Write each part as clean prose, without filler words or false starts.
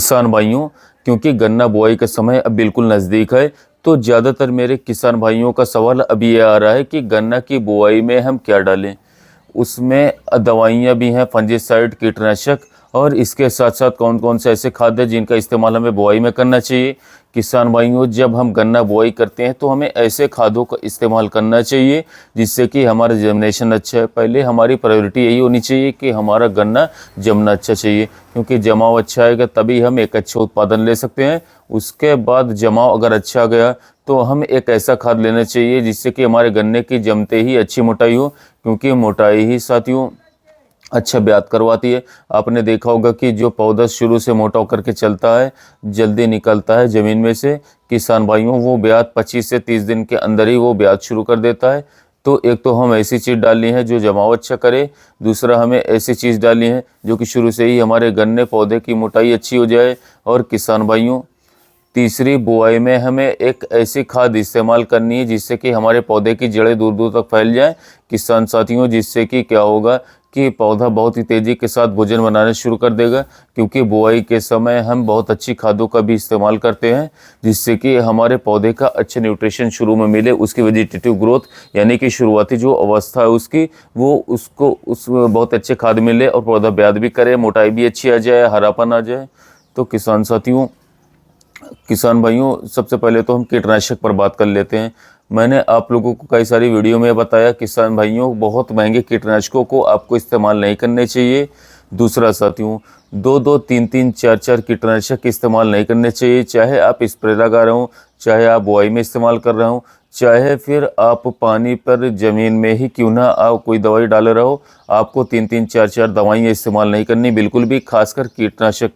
किसान भाइयों, क्योंकि गन्ना बुआई का समय अब बिल्कुल नज़दीक है, तो ज़्यादातर मेरे किसान भाइयों का सवाल अब ये आ रहा है कि गन्ना की बुआई में हम क्या डालें। उसमें दवाइयाँ भी हैं, फंजीसाइड, कीटनाशक, और इसके साथ साथ कौन कौन से ऐसे खाद हैं जिनका इस्तेमाल हमें बुआई में करना चाहिए। किसान भाइयों, जब हम गन्ना बुआई करते हैं तो हमें ऐसे खादों का इस्तेमाल करना चाहिए जिससे कि हमारा जर्मिनेशन अच्छा है। पहले हमारी प्रायोरिटी यही होनी चाहिए कि हमारा गन्ना जमना अच्छा चाहिए, क्योंकि जमाव अच्छा आएगा तभी हम एक अच्छा उत्पादन ले सकते हैं। उसके बाद जमाव अगर अच्छा गया तो हम एक ऐसा खाद लेना चाहिए जिससे कि हमारे गन्ने की जमते ही अच्छी मोटाई हो, क्योंकि मोटाई ही साथियों अच्छा ब्यात करवाती है। आपने देखा होगा कि जो पौधा शुरू से मोटा होकर के चलता है, जल्दी निकलता है ज़मीन में से, किसान भाइयों वो ब्यात 25 से 30 दिन के अंदर ही वो ब्यात शुरू कर देता है। तो एक तो हम ऐसी चीज़ डालनी है जो जमाव अच्छा करे, दूसरा हमें ऐसी चीज़ डालनी है जो कि शुरू से ही हमारे गन्ने पौधे की मोटाई अच्छी हो जाए। और किसान भाइयों, तीसरी बुआई में हमें एक ऐसी खाद इस्तेमाल करनी है जिससे कि हमारे पौधे की जड़ें दूर दूर तक फैल जाएं किसान साथियों, जिससे कि क्या होगा कि पौधा बहुत ही तेज़ी के साथ भोजन बनाने शुरू कर देगा। क्योंकि बुआई के समय हम बहुत अच्छी खादों का भी इस्तेमाल करते हैं जिससे कि हमारे पौधे का अच्छा न्यूट्रिशन शुरू में मिले, उसकी वेजिटेटिव ग्रोथ यानी कि शुरुआती जो अवस्था है उसकी, वो उसको बहुत अच्छे खाद मिले और पौधा ब्याद भी करे, मोटाई भी अच्छी आ जाए, हरापन आ जाए। तो किसान भाइयों, सबसे पहले तो हम कीटनाशक पर बात कर लेते हैं। मैंने आप लोगों को कई सारी वीडियो में बताया किसान भाइयों, बहुत महंगे कीटनाशकों को आपको इस्तेमाल नहीं करने चाहिए। दूसरा साथियों, दो दो तीन तीन चार चार कीटनाशक इस्तेमाल नहीं करने चाहिए, चाहे आप स्प्रे लगा रहे हो, चाहे आप बुआई में इस्तेमाल कर रहे हो, चाहे फिर आप पानी पर ज़मीन में ही क्यों ना आप कोई दवाई डाल रहे हो। आपको तीन तीन चार चार दवाइयाँ इस्तेमाल नहीं करनी बिल्कुल भी, खासकर कीटनाशक।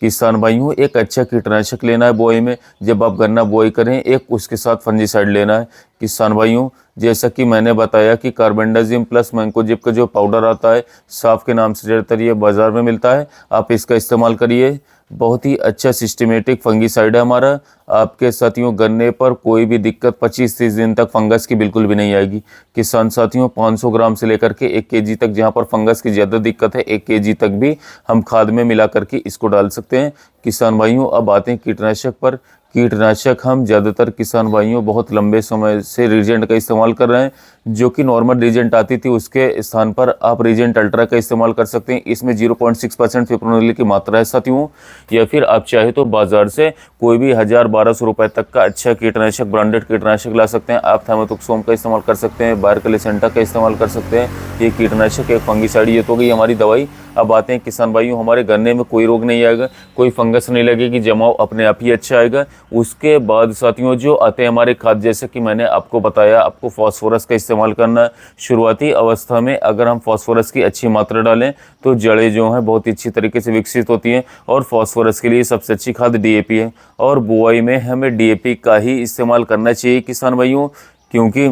किसान भाइयों, एक अच्छा कीटनाशक लेना है बुआई में। जब आप गन्ना बुआई करें, एक उसके साथ फंजीसाइड लेना है। किसान भाइयों, जैसा कि मैंने बताया कि कार्बेंडाजिम प्लस मैंकोजेब का जो पाउडर आता है, साफ के नाम से ज़्यादातर ये बाज़ार में मिलता है, आप इसका इस्तेमाल करिए। बहुत ही अच्छा सिस्टमेटिक फंगीसाइड है हमारा। आपके साथियों गन्ने पर कोई भी दिक्कत 25-30 दिन तक फंगस की बिल्कुल भी नहीं आएगी। किसान साथियों, 500 ग्राम से लेकर के 1 केजी तक, जहाँ पर फंगस की ज़्यादा दिक्कत है, 1 केजी तक भी हम खाद में मिला करके इसको डाल सकते हैं। किसान भाइयों, अब आते हैं कीटनाशक पर। कीटनाशक हम ज़्यादातर किसान भाइयों बहुत लंबे समय से रीजेंट का इस्तेमाल कर रहे हैं। जो कि नॉर्मल रीजेंट आती थी उसके स्थान पर आप रीजेंट अल्ट्रा का इस्तेमाल कर सकते हैं। इसमें 0.6% फिप्रोनिल की मात्रा है साथियों। या फिर आप चाहे तो बाजार से कोई भी 1000-1200 रुपए तक का अच्छा कीटनाशक, ब्रांडेड कीटनाशक ला सकते हैं। आप थाइमेथॉक्सोम का इस्तेमाल कर सकते हैं, बायर क्लेसेंटा का इस्तेमाल कर सकते हैं। ये कीटनाशक, एक फंगीसाइड, ये तो गई हमारी दवाई। अब आते हैं किसान भाइयों, हमारे गन्ने में कोई रोग नहीं आएगा, कोई फंगस नहीं लगेगी, जमाव अपने आप ही अच्छा आएगा। उसके बाद साथियों जो आते हैं हमारे खाद, जैसे कि मैंने आपको बताया, आपको फास्फोरस का इस्तेमाल करना है। शुरुआती अवस्था में अगर हम फास्फोरस की अच्छी मात्रा डालें तो जड़ें जो हैं बहुत ही अच्छी तरीके से विकसित होती हैं। और फास्फोरस के लिए सबसे अच्छी खाद डीएपी है, और बुआई में हमें डीएपी का ही इस्तेमाल करना चाहिए किसान भाइयों, क्योंकि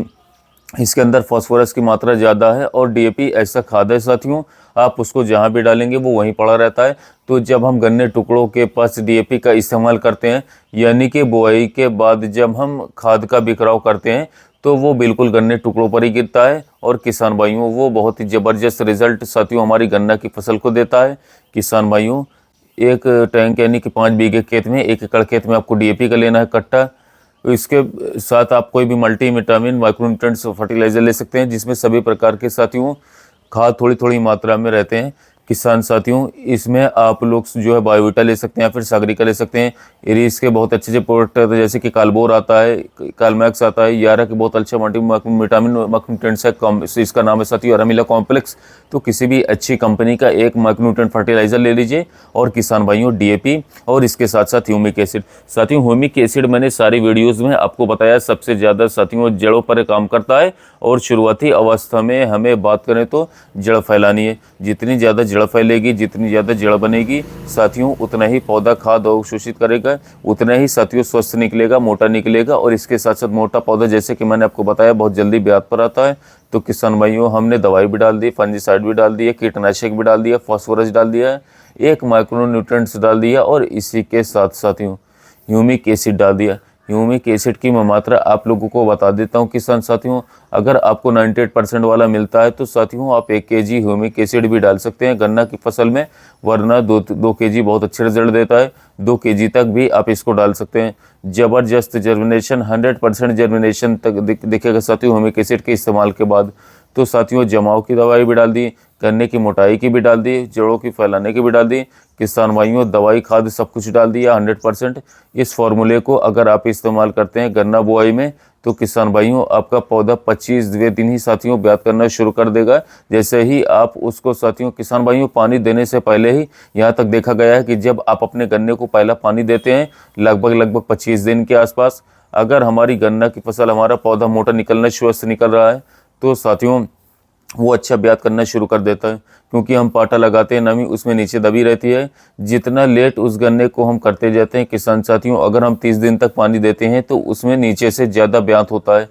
इसके अंदर फास्फोरस की मात्रा ज़्यादा है। और डीएपी ऐसा खाद है साथियों, आप उसको जहाँ भी डालेंगे वो वहीं पड़ा रहता है। तो जब हम गन्ने टुकड़ों के पास डीएपी का इस्तेमाल करते हैं, यानी कि बुआई के बाद जब हम खाद का बिखराव करते हैं, तो वो बिल्कुल गन्ने टुकड़ों पर ही गिरता है। और किसान भाइयों, वो बहुत ही ज़बरदस्त रिजल्ट साथियों हमारी गन्ना की फसल को देता है। किसान भाइयों, एक टैंक यानी कि 5 बीघे खेत में, 1 एकड़ खेत में आपको डीएपी का लेना है कट्टा। इसके साथ आप कोई भी मल्टी विटामिन, माइक्रोन्यूट्रिएंट्स, फर्टिलाइजर ले सकते हैं, जिसमें सभी प्रकार के साथियों खाद थोड़ी थोड़ी मात्रा में रहते हैं। किसान साथियों, इसमें आप लोग जो है बायोविटा ले सकते हैं या फिर सागरिका ले सकते हैं। इरिस के बहुत अच्छे प्रोडक्ट है, जैसे कि कालबोर आता है, कालमैक्स आता है, यारा के बहुत अच्छा मल्टी विटामिन माइक्रोन्यूट्रिएंट्स है, इसका नाम है साथियों अरामिला कॉम्प्लेक्स। तो किसी भी अच्छी कंपनी का एक माइक्रोन्यूट्रिएंट फर्टिलाइजर ले लीजिए। और किसान भाइयों, डीएपी और इसके साथ साथ ह्यूमिक एसिड। साथियों ह्यूमिक एसिड मैंने सारी वीडियोज़ में आपको बताया, सबसे ज़्यादा साथियों जड़ों पर काम करता है। और शुरुआती अवस्था में हमें बात करें तो जड़ फैलानी है। जितनी ज़्यादा जड़ फैलेगी, जितनी ज़्यादा जड़ बनेगी साथियों, उतना ही पौधा खाद अवशोषित करेगा, उतना ही साथियों स्वस्थ निकलेगा, मोटा निकलेगा। और इसके साथ साथ मोटा पौधा, जैसे कि मैंने आपको बताया, बहुत जल्दी ब्याज पर आता है। तो किसान भाइयों, हमने दवाई भी डाल दी, फंजीसाइड भी डाल दिया, कीटनाशक भी डाल दिया, फास्फोरस डाल दिया, एक माइक्रो न्यूट्रिएंट्स डाल दिया, और इसी के साथ साथियों ह्यूमिक एसिड डाल दिया। ह्यूमिक एसिड की मैं मात्रा आप लोगों को बता देता हूँ किसान साथियों। अगर आपको 98% वाला मिलता है तो साथियों आप 1 kg ह्यूमिक एसिड भी डाल सकते हैं गन्ना की फसल में, वरना 2 kg बहुत अच्छे रिजल्ट देता है। 2 kg तक भी आप इसको डाल सकते हैं। ज़बरदस्त जर्मिनेशन, 100% जर्मिनेशन तक दिखेगा साथियों ह्यूमिक एसिड के इस्तेमाल के बाद। तो साथियों जमाव की दवाई भी डाल दी, गन्ने की मोटाई की भी डाल दी, जड़ों की फैलाने की भी डाल दी। किसान भाइयों दवाई खाद सब कुछ डाल दिया 100%। इस फॉर्मूले को अगर आप इस्तेमाल करते हैं गन्ना बुआई में तो किसान भाइयों आपका पौधा 25वें दिन ही साथियों ब्यात करना शुरू कर देगा। जैसे ही आप उसको साथियों किसान भाइयों पानी देने से पहले ही, यहाँ तक देखा गया है कि जब आप अपने गन्ने को पहला पानी देते हैं लगभग 25 दिन के आसपास, अगर हमारी गन्ना की फसल, हमारा पौधा मोटा निकलना, स्वस्थ निकल रहा है तो साथियों वो अच्छा ब्यात करना शुरू कर देता है। क्योंकि हम पाटा लगाते हैं, नमी उसमें नीचे दबी रहती है। जितना लेट उस गन्ने को हम करते जाते हैं किसान साथियों, अगर हम 30 दिन तक पानी देते हैं तो उसमें नीचे से ज़्यादा ब्यात होता है।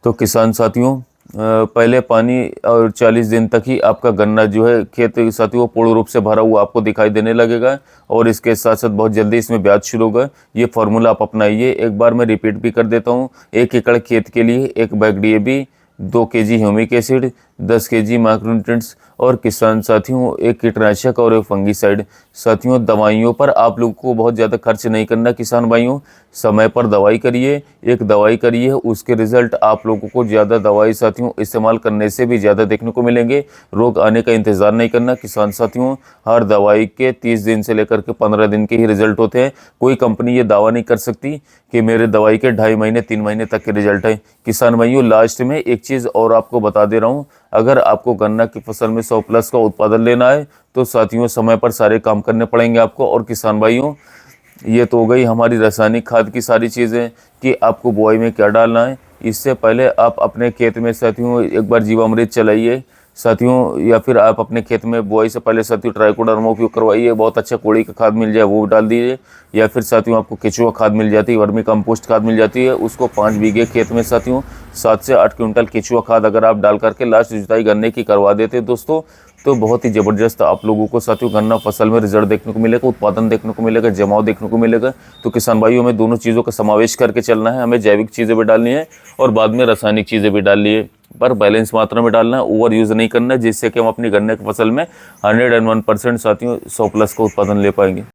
तो किसान साथियों पहले पानी और 40 दिन तक ही आपका गन्ना जो है खेत साथियों पूर्ण रूप से भरा हुआ आपको दिखाई देने लगेगा, और इसके साथ साथ बहुत जल्दी इसमें ब्याज शुरू होगा। ये फार्मूला आप अपनाइए। एक बार मैं रिपीट भी कर देता हूँ। 1 एकड़ खेत के लिए 1 bag DAP, 2 kg humic acid, 10 kg micronutrients, और किसान साथियों 1 कीटनाशक और 1 फंगीसाइड। साथियों दवाइयों पर आप लोगों को बहुत ज़्यादा खर्च नहीं करना किसान भाइयों, समय पर दवाई करिए। एक दवाई करिए, उसके रिजल्ट आप लोगों को ज़्यादा दवाई साथियों इस्तेमाल करने से भी ज़्यादा देखने को मिलेंगे। रोग आने का इंतज़ार नहीं करना किसान साथियों। हर दवाई के 30 दिन से लेकर के 15 दिन के ही रिजल्ट होते हैं। कोई कंपनी ये दावा नहीं कर सकती कि मेरे दवाई के 2.5 महीने 3 महीने तक के रिजल्ट है। किसान भाइयों लास्ट में एक चीज़ और आपको बता दे रहा हूँ, अगर आपको गन्ना की फसल में 100+ का उत्पादन लेना है तो साथियों समय पर सारे काम करने पड़ेंगे आपको। और किसान भाइयों ये तो हो गई हमारी रासायनिक खाद की सारी चीज़ें कि आपको बुआई में क्या डालना है। इससे पहले आप अपने खेत में साथियों एक बार जीवामृत चलाइए साथियों, या फिर आप अपने खेत में बुआई से पहले साथियों ट्राइकोडर्मा उपयोग करवाइए। बहुत अच्छा कोड़ी का खाद मिल जाए वो डाल दीजिए, या फिर साथियों आपको केचुआ खाद मिल जाती है, वर्मी कंपोस्ट खाद मिल जाती है, उसको 5 बीघे खेत में साथियों 7 से 8 क्विंटल केचुआ खाद अगर आप डाल करके लास्ट जुताई गन्ने की करवा देते हैं दोस्तों, तो बहुत ही ज़बरदस्त आप लोगों को साथियों गन्ना फसल में रिजल्ट देखने को मिलेगा, उत्पादन देखने को मिलेगा, जमाव देखने को मिलेगा। तो किसान भाइयों हमें दोनों चीज़ों का समावेश करके चलना है। हमें जैविक चीज़ें भी डालनी है और बाद में रासायनिक चीज़ें भी डालनी है, पर बैलेंस मात्रा में डालना है, ओवर यूज़ नहीं करना है, जिससे कि हम अपनी गन्ने की फसल में 101% साथियों 100+ का उत्पादन ले पाएंगे।